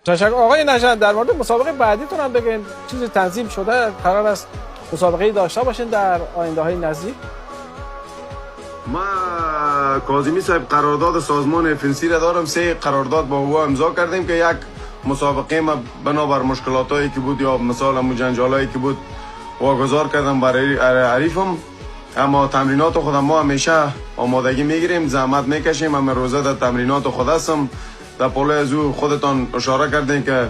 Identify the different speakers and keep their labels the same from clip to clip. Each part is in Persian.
Speaker 1: تشکر آقای نژاد. در مورد مسابقه بعدیتون هم بگین، چیزی تنظیم شده؟ قرار است مسابقه داشته باشین در آینده های نزدیک؟
Speaker 2: ما کاظمی صاحب قرارداد سازمان FNC را دارم. 3 قرارداد با او امضا کردیم که یک مسابقه ما بنابر مشکلات هایی که بود یا مثلا جنجال هایی که بود واگذار کردم برای حریفم. اما تمرینات خودم ما همیشه آمادگی میگیریم، زحمت میکشیم. اما روزه در تمرینات خود هستم. در پاله از او خودتان اشاره کردین که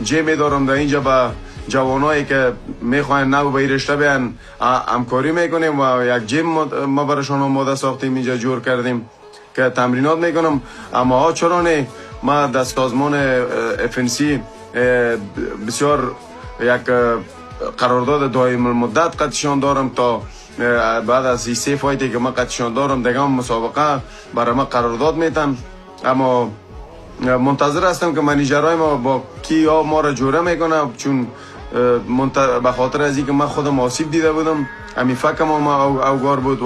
Speaker 2: جیم دارم در اینجا با جوانایی که میخواین نو به رشته بیان همکاری میکنیم و یک جیم ما برایشان آماده ساختیم، اینجا جور کردیم که تمرینات میکنم. اما چرا نه، ما در سازمان FNC بسیار یک قرارداد دائم المدت قدشان دارم تا بعد از 3 فایتی که ما قدشان دارم دیگه هم مسابقه برای ما قرارداد میتن. اما منتظر هستم که منیجرهای ما با کی ها ما را جوره میکنه، چون به خاطر از اینکه من خودم آسیب دیده بودم، همین فکر ما اوگار بود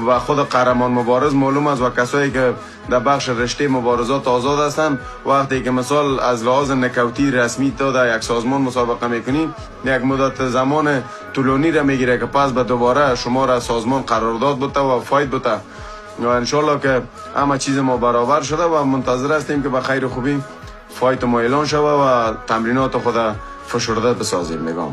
Speaker 2: و خود قهرمان مبارز معلوم است و کسایی که در بخش رشته مبارزات آزاد هستند، وقتی که مثال از لحاظ نکوتی رسمی تا در یک سازمان مسابقه میکنی یک مدت زمان طولانی را میگیره که پس به دوباره شما را سازمان قرارداد بوده و فایت بوده و انشالله که همه چیز ما برابر شده و منتظر هستیم که به خیر خوبی فایت ما اعلان شود و تمرینات خود فشرده بسازیم. میگم